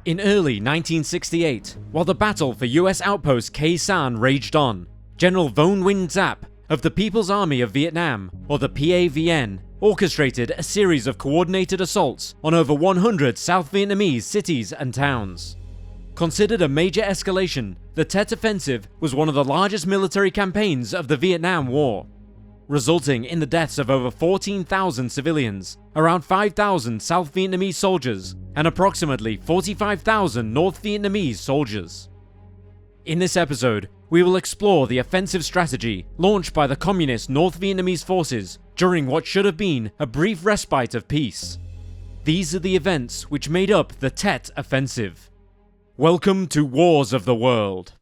In early 1968, while the battle for US outpost Khe Sanh raged on, General Vo Nguyen Giap of the People's Army of Vietnam, or the PAVN, orchestrated a series of coordinated assaults on over 100 South Vietnamese cities and towns. Considered a major escalation, the Tet Offensive was one of the largest military campaigns of the Vietnam War, resulting in the deaths of over 14,000 civilians, around 5,000 South Vietnamese soldiers, and approximately 45,000 North Vietnamese soldiers. In this episode, we will explore the offensive strategy launched by the Communist North Vietnamese forces during what should have been a brief respite of peace. These are the events which made up the Tet Offensive. Welcome to Wars of the World.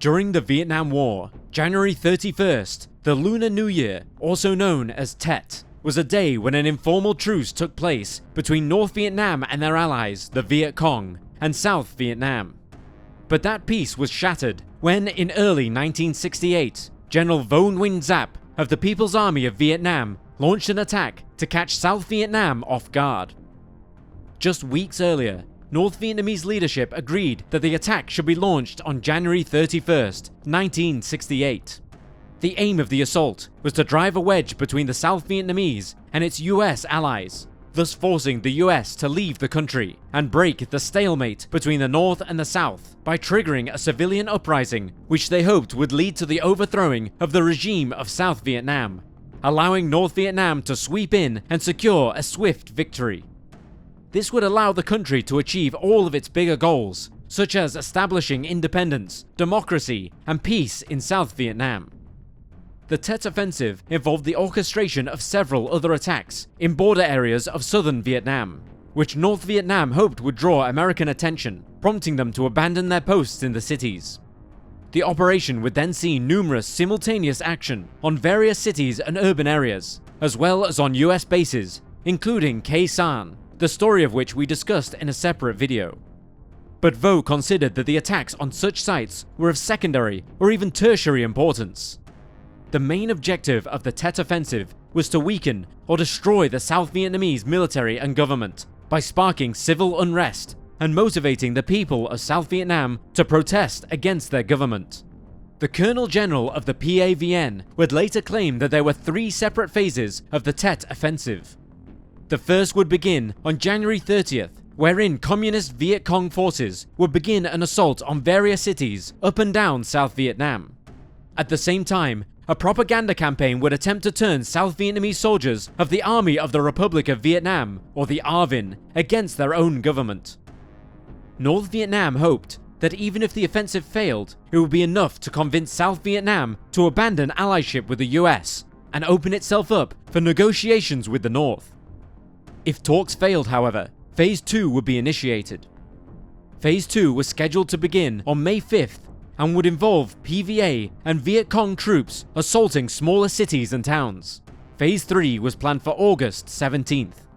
During the Vietnam War, January 31st, the Lunar New Year, also known as Tet, was a day when an informal truce took place between North Vietnam and their allies, the Viet Cong, and South Vietnam. But that peace was shattered when, in early 1968, General Vo Nguyen Giap of the People's Army of Vietnam launched an attack to catch South Vietnam off guard. Just weeks earlier, North Vietnamese leadership agreed that the attack should be launched on January 31st, 1968. The aim of the assault was to drive a wedge between the South Vietnamese and its US allies, thus forcing the US to leave the country and break the stalemate between the North and the South by triggering a civilian uprising which they hoped would lead to the overthrowing of the regime of South Vietnam, allowing North Vietnam to sweep in and secure a swift victory. This would allow the country to achieve all of its bigger goals, such as establishing independence, democracy, and peace in South Vietnam. The Tet Offensive involved the orchestration of several other attacks in border areas of southern Vietnam, which North Vietnam hoped would draw American attention, prompting them to abandon their posts in the cities. The operation would then see numerous simultaneous action on various cities and urban areas, as well as on US bases, including Khe Sanh, the story of which we discussed in a separate video. But Vo considered that the attacks on such sites were of secondary or even tertiary importance. The main objective of the Tet Offensive was to weaken or destroy the South Vietnamese military and government by sparking civil unrest and motivating the people of South Vietnam to protest against their government. The Colonel General of the PAVN would later claim that there were three separate phases of the Tet Offensive. The first would begin on January 30th, wherein Communist Viet Cong forces would begin an assault on various cities up and down South Vietnam. At the same time, a propaganda campaign would attempt to turn South Vietnamese soldiers of the Army of the Republic of Vietnam, or the ARVN, against their own government. North Vietnam hoped that even if the offensive failed, it would be enough to convince South Vietnam to abandon allyship with the US and open itself up for negotiations with the North. If talks failed, however, Phase 2 would be initiated. Phase 2 was scheduled to begin on May 5th and would involve PVA and Viet Cong troops assaulting smaller cities and towns. Phase 3 was planned for August 17th.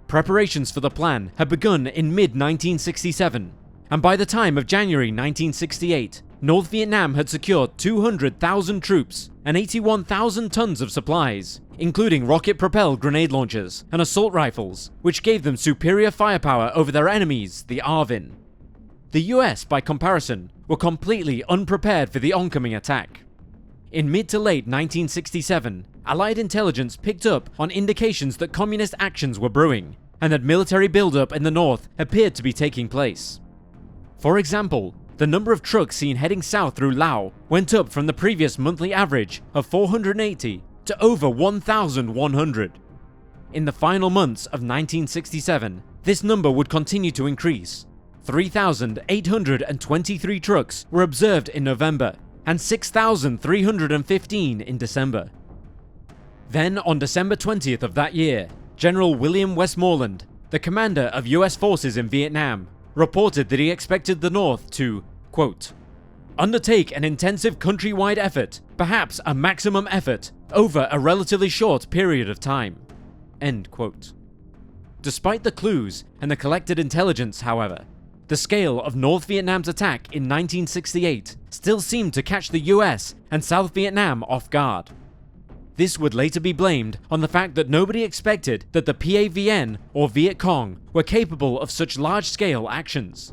Preparations for the plan had begun in mid-1967, and by the time of January 1968, North Vietnam had secured 200,000 troops and 81,000 tons of supplies, including rocket-propelled grenade launchers and assault rifles, which gave them superior firepower over their enemies, the ARVN. The US, by comparison, were completely unprepared for the oncoming attack. In mid to late 1967, Allied intelligence picked up on indications that communist actions were brewing, and that military buildup in the north appeared to be taking place. For example, the number of trucks seen heading south through Lao went up from the previous monthly average of 480 to over 1,100. In the final months of 1967, this number would continue to increase. 3,823 trucks were observed in November, and 6,315 in December. Then, on December 20th of that year, General William Westmoreland, the commander of US forces in Vietnam, reported that he expected the North to, quote, undertake an intensive countrywide effort, perhaps a maximum effort, over a relatively short period of time. End quote. Despite the clues and the collected intelligence, however, the scale of North Vietnam's attack in 1968 still seemed to catch the US and South Vietnam off guard. This would later be blamed on the fact that nobody expected that the PAVN or Viet Cong were capable of such large-scale actions.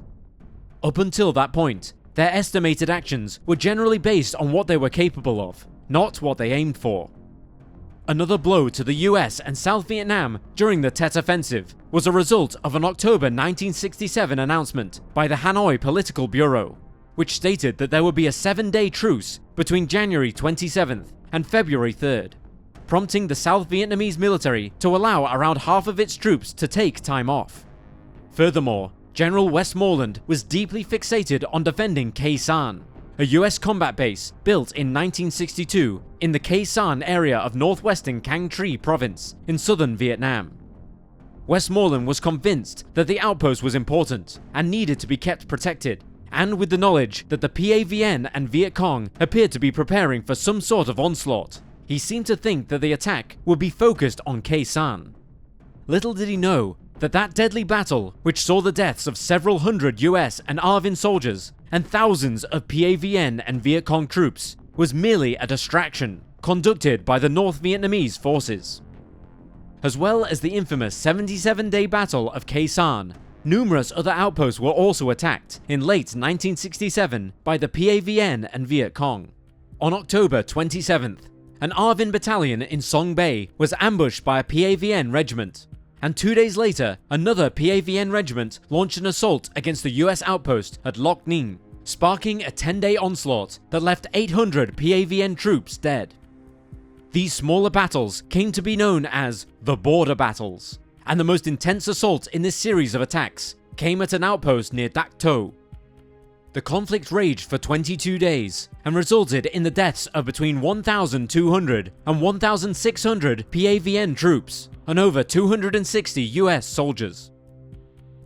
Up until that point, their estimated actions were generally based on what they were capable of, not what they aimed for. Another blow to the US and South Vietnam during the Tet Offensive was a result of an October 1967 announcement by the Hanoi Political Bureau, which stated that there would be a 7-day truce between January 27th and February 3rd, prompting the South Vietnamese military to allow around half of its troops to take time off. Furthermore, General Westmoreland was deeply fixated on defending Khe Sanh, a US combat base built in 1962 in the Khe Sanh area of northwestern Quang Tri province in southern Vietnam. Westmoreland was convinced that the outpost was important and needed to be kept protected, and with the knowledge that the PAVN and Viet Cong appeared to be preparing for some sort of onslaught, he seemed to think that the attack would be focused on Khe Sanh. Little did he know that that deadly battle, which saw the deaths of several hundred US and ARVN soldiers and thousands of PAVN and Viet Cong troops, was merely a distraction conducted by the North Vietnamese forces. As well as the infamous 77-day Battle of Khe Sanh, numerous other outposts were also attacked in late 1967 by the PAVN and Viet Cong. On October 27th, an ARVN battalion in Song Bay was ambushed by a PAVN regiment, and 2 days later, another PAVN regiment launched an assault against the US outpost at Loc Ninh, sparking a 10-day onslaught that left 800 PAVN troops dead. These smaller battles came to be known as the Border Battles, and the most intense assault in this series of attacks came at an outpost near Dak To. The conflict raged for 22 days and resulted in the deaths of between 1,200 and 1,600 PAVN troops and over 260 US soldiers.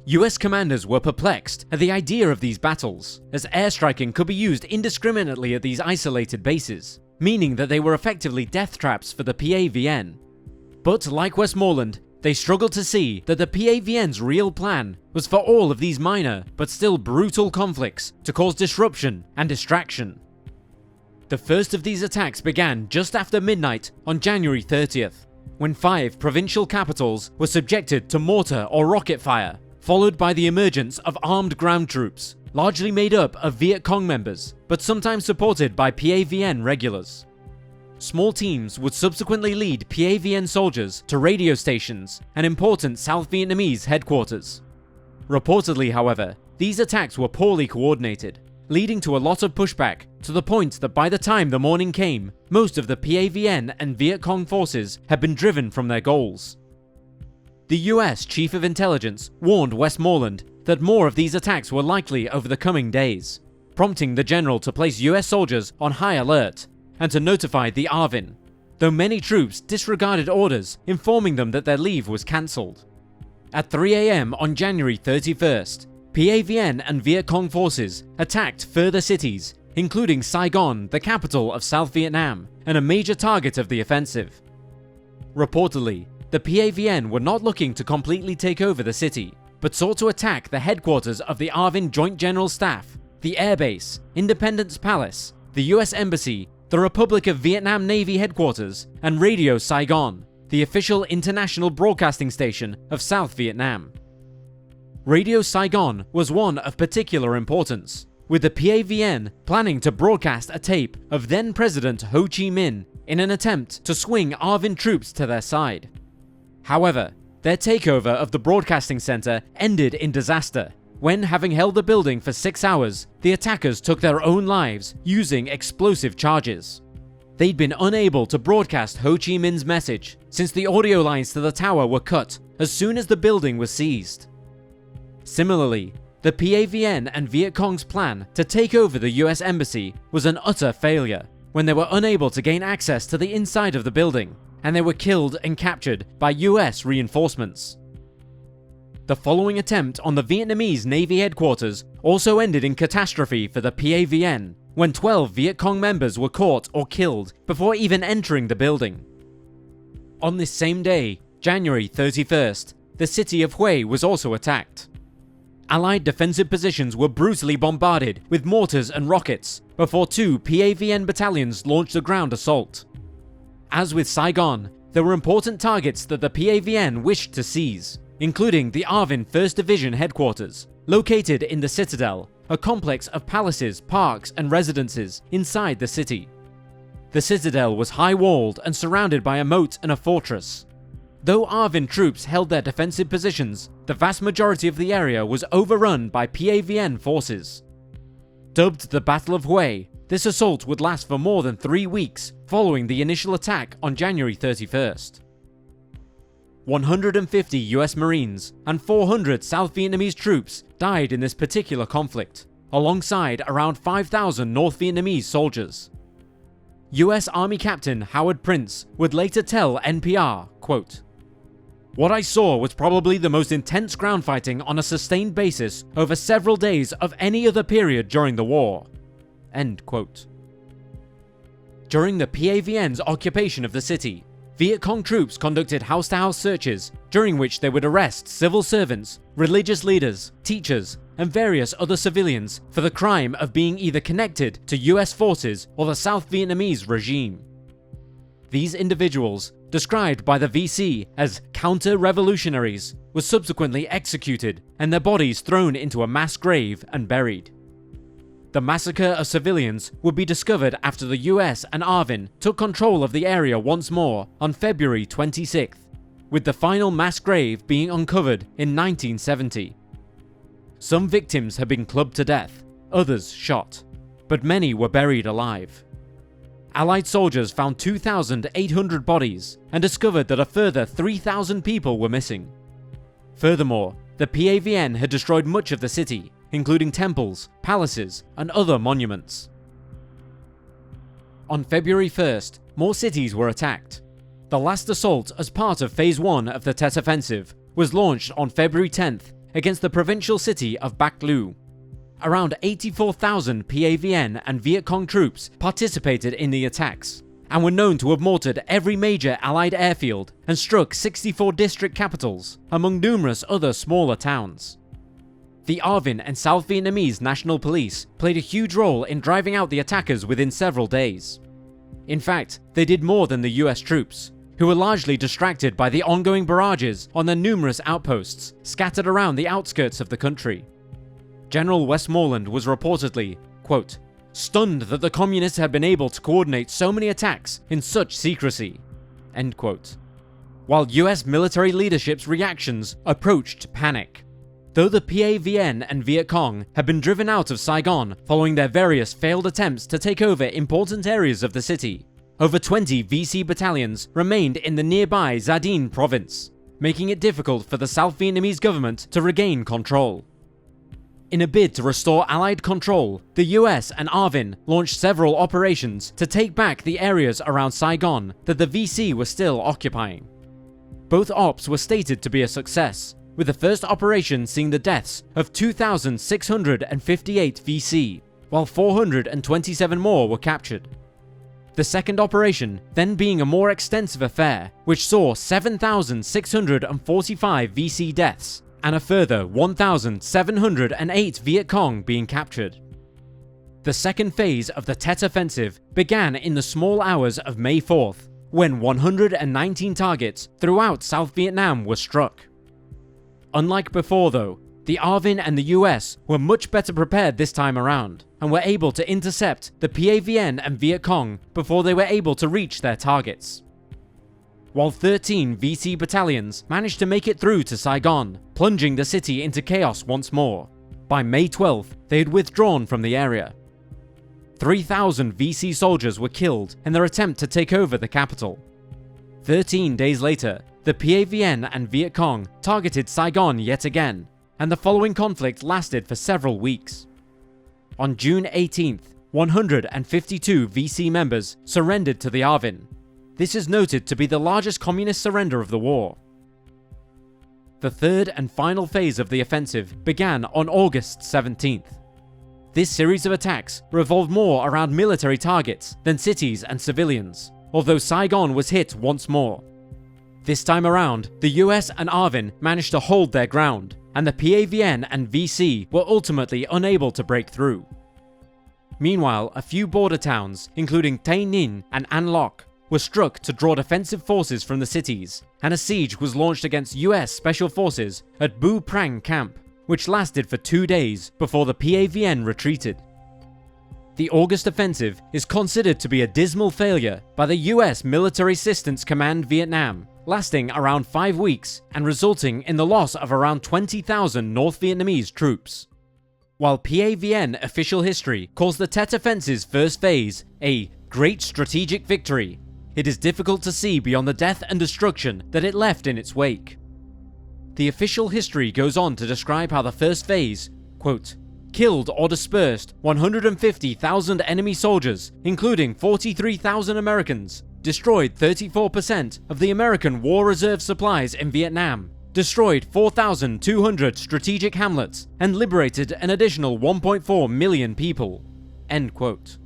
US commanders were perplexed at the idea of these battles, as airstriking could be used indiscriminately at these isolated bases, meaning that they were effectively death traps for the PAVN. But like Westmoreland, they struggled to see that the PAVN's real plan was for all of these minor but still brutal conflicts to cause disruption and distraction. The first of these attacks began just after midnight on January 30th, when 5 provincial capitals were subjected to mortar or rocket fire, followed by the emergence of armed ground troops, largely made up of Viet Cong members, but sometimes supported by PAVN regulars. Small teams would subsequently lead PAVN soldiers to radio stations and important South Vietnamese headquarters. Reportedly, however, these attacks were poorly coordinated, leading to a lot of pushback, to the point that by the time the morning came, most of the PAVN and Viet Cong forces had been driven from their goals. The US Chief of Intelligence warned Westmoreland that more of these attacks were likely over the coming days, prompting the general to place US soldiers on high alert and to notify the ARVN, though many troops disregarded orders informing them that their leave was cancelled. At 3 AM on January 31st, PAVN and Viet Cong forces attacked further cities, including Saigon, the capital of South Vietnam, and a major target of the offensive. Reportedly, the PAVN were not looking to completely take over the city, but sought to attack the headquarters of the ARVN Joint General Staff, the airbase, Independence Palace, the US Embassy, the Republic of Vietnam Navy headquarters, and Radio Saigon, the official international broadcasting station of South Vietnam. Radio Saigon was one of particular importance, with the PAVN planning to broadcast a tape of then President Ho Chi Minh in an attempt to swing ARVN troops to their side. However, their takeover of the broadcasting center ended in disaster, when, having held the building for 6 hours, the attackers took their own lives using explosive charges. They'd been unable to broadcast Ho Chi Minh's message, since the audio lines to the tower were cut as soon as the building was seized. Similarly, the PAVN and Viet Cong's plan to take over the US Embassy was an utter failure, when they were unable to gain access to the inside of the building, and they were killed and captured by US reinforcements. The following attempt on the Vietnamese Navy headquarters also ended in catastrophe for the PAVN, when 12 Viet Cong members were caught or killed before even entering the building. On this same day, January 31st, the city of Hue was also attacked. Allied defensive positions were brutally bombarded with mortars and rockets before 2 PAVN battalions launched a ground assault. As with Saigon, there were important targets that the PAVN wished to seize, including the ARVN 1st Division headquarters, located in the Citadel, a complex of palaces, parks, and residences inside the city. The Citadel was high-walled and surrounded by a moat and a fortress. Though ARVN troops held their defensive positions, the vast majority of the area was overrun by PAVN forces. Dubbed the Battle of Hue, this assault would last for more than 3 weeks following the initial attack on January 31st. 150 US Marines and 400 South Vietnamese troops died in this particular conflict, alongside around 5,000 North Vietnamese soldiers. US Army Captain Howard Prince would later tell NPR, quote, "What I saw was probably the most intense ground fighting on a sustained basis over several days of any other period during the war." End quote. During the PAVN's occupation of the city, Viet Cong troops conducted house-to-house searches, during which they would arrest civil servants, religious leaders, teachers, and various other civilians for the crime of being either connected to US forces or the South Vietnamese regime. These individuals, described by the VC as counter-revolutionaries, were subsequently executed and their bodies thrown into a mass grave and buried. The massacre of civilians would be discovered after the US and ARVN took control of the area once more on February 26th, with the final mass grave being uncovered in 1970. Some victims had been clubbed to death, others shot, but many were buried alive. Allied soldiers found 2,800 bodies and discovered that a further 3,000 people were missing. Furthermore, the PAVN had destroyed much of the city, including temples, palaces, and other monuments. On February 1st, more cities were attacked. The last assault as part of Phase 1 of the Tet Offensive was launched on February 10th against the provincial city of Bac Lu. Around 84,000 PAVN and Viet Cong troops participated in the attacks, and were known to have mortared every major Allied airfield and struck 64 district capitals, among numerous other smaller towns. The ARVN and South Vietnamese National Police played a huge role in driving out the attackers within several days. In fact, they did more than the US troops, who were largely distracted by the ongoing barrages on their numerous outposts scattered around the outskirts of the country. General Westmoreland was reportedly, quote, "stunned that the communists had been able to coordinate so many attacks in such secrecy," end quote. While US military leadership's reactions approached panic. Though the PAVN and Viet Cong had been driven out of Saigon following their various failed attempts to take over important areas of the city, over 20 VC battalions remained in the nearby Gia Dinh province, making it difficult for the South Vietnamese government to regain control. In a bid to restore Allied control, the US and ARVN launched several operations to take back the areas around Saigon that the VC were still occupying. Both ops were stated to be a success, with the first operation seeing the deaths of 2,658 VC, while 427 more were captured. The second operation then being a more extensive affair, which saw 7,645 VC deaths, and a further 1,708 Viet Cong being captured. The second phase of the Tet Offensive began in the small hours of May 4th, when 119 targets throughout South Vietnam were struck. Unlike before though, the ARVN and the US were much better prepared this time around, and were able to intercept the PAVN and Viet Cong before they were able to reach their targets. While 13 VC battalions managed to make it through to Saigon, plunging the city into chaos once more, by May 12th they had withdrawn from the area. 3,000 VC soldiers were killed in their attempt to take over the capital. 13 days later, the PAVN and Viet Cong targeted Saigon yet again, and the following conflict lasted for several weeks. On June 18th, 152 VC members surrendered to the ARVN. This is noted to be the largest communist surrender of the war. The third and final phase of the offensive began on August 17th. This series of attacks revolved more around military targets than cities and civilians, although Saigon was hit once more. This time around, the US and ARVN managed to hold their ground, and the PAVN and VC were ultimately unable to break through. Meanwhile, a few border towns, including Tay Ninh and An Loc, were struck to draw defensive forces from the cities, and a siege was launched against US Special Forces at Bu Prang Camp, which lasted for 2 days before the PAVN retreated. The August offensive is considered to be a dismal failure by the US Military Assistance Command Vietnam, lasting around 5 weeks and resulting in the loss of around 20,000 North Vietnamese troops. While PAVN official history calls the Tet Offensive's first phase a great strategic victory, it is difficult to see beyond the death and destruction that it left in its wake. The official history goes on to describe how the first phase, quote, killed or dispersed 150,000 enemy soldiers, including 43,000 Americans, destroyed 34% of the American War Reserve supplies in Vietnam, destroyed 4,200 strategic hamlets, and liberated an additional 1.4 million people. End quote.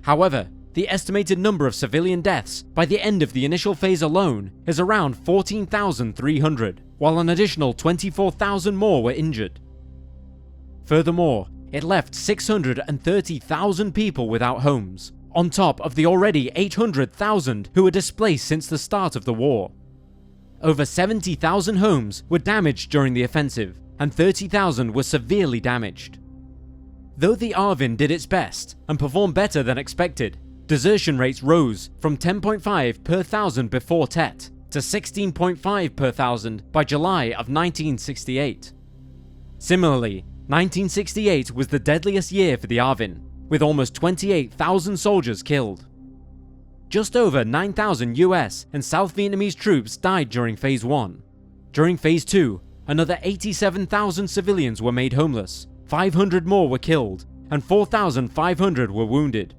However, the estimated number of civilian deaths by the end of the initial phase alone is around 14,300, while an additional 24,000 more were injured. Furthermore, it left 630,000 people without homes, on top of the already 800,000 who were displaced since the start of the war. Over 70,000 homes were damaged during the offensive, and 30,000 were severely damaged. Though the ARVN did its best and performed better than expected, desertion rates rose from 10.5 per thousand before Tet to 16.5 per thousand by July of 1968. Similarly, 1968 was the deadliest year for the ARVN, with almost 28,000 soldiers killed. Just over 9,000 US and South Vietnamese troops died during Phase 1. During Phase 2, another 87,000 civilians were made homeless, 500 more were killed, and 4,500 were wounded.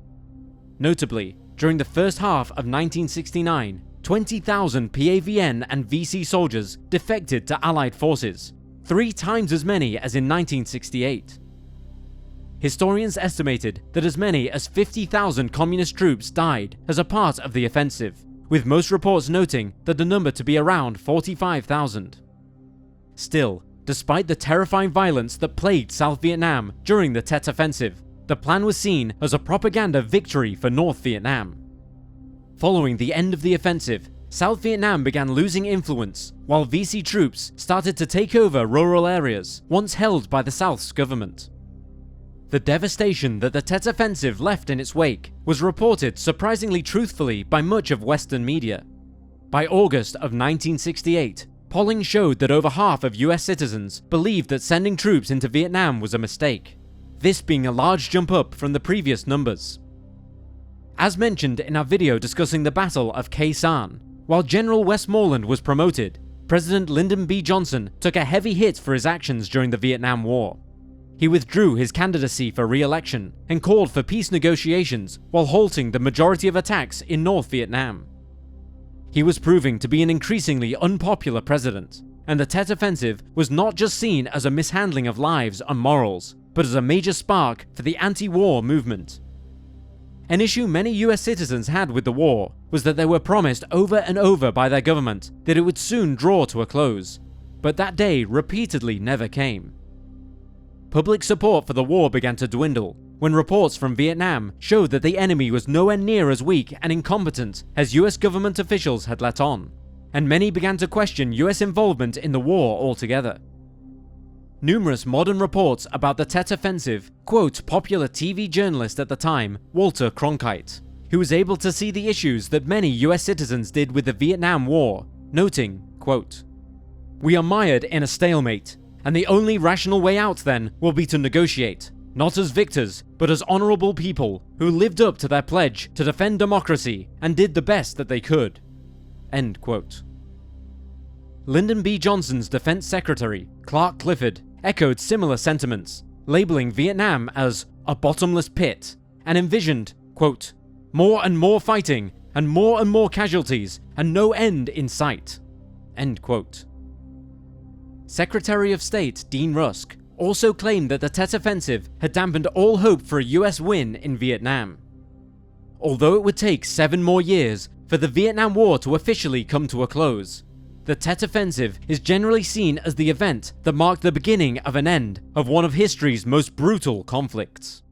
Notably, during the first half of 1969, 20,000 PAVN and VC soldiers defected to Allied forces, 3 times as many as in 1968. Historians estimated that as many as 50,000 communist troops died as a part of the offensive, with most reports noting that the number to be around 45,000. Still, despite the terrifying violence that plagued South Vietnam during the Tet Offensive, the plan was seen as a propaganda victory for North Vietnam. Following the end of the offensive, South Vietnam began losing influence, while VC troops started to take over rural areas once held by the South's government. The devastation that the Tet Offensive left in its wake was reported surprisingly truthfully by much of Western media. By August of 1968, polling showed that over half of US citizens believed that sending troops into Vietnam was a mistake, this being a large jump up from the previous numbers. As mentioned in our video discussing the Battle of Khe Sanh, while General Westmoreland was promoted, President Lyndon B. Johnson took a heavy hit for his actions during the Vietnam War. He withdrew his candidacy for re-election and called for peace negotiations while halting the majority of attacks in North Vietnam. He was proving to be an increasingly unpopular president, and the Tet Offensive was not just seen as a mishandling of lives and morals, but as a major spark for the anti-war movement. An issue many US citizens had with the war was that they were promised over and over by their government that it would soon draw to a close, but that day repeatedly never came. Public support for the war began to dwindle when reports from Vietnam showed that the enemy was nowhere near as weak and incompetent as US government officials had let on, and many began to question US involvement in the war altogether. Numerous modern reports about the Tet Offensive quote popular TV journalist at the time, Walter Cronkite, who was able to see the issues that many US citizens did with the Vietnam War, noting, quote, "We are mired in a stalemate, and the only rational way out then will be to negotiate, not as victors, but as honorable people who lived up to their pledge to defend democracy and did the best that they could." End quote. Lyndon B. Johnson's Defense Secretary, Clark Clifford, echoed similar sentiments, labeling Vietnam as a bottomless pit, and envisioned, quote, "more and more fighting, and more casualties, and no end in sight." End quote. Secretary of State Dean Rusk also claimed that the Tet Offensive had dampened all hope for a US win in Vietnam. Although it would take 7 more years for the Vietnam War to officially come to a close, the Tet Offensive is generally seen as the event that marked the beginning of an end of one of history's most brutal conflicts.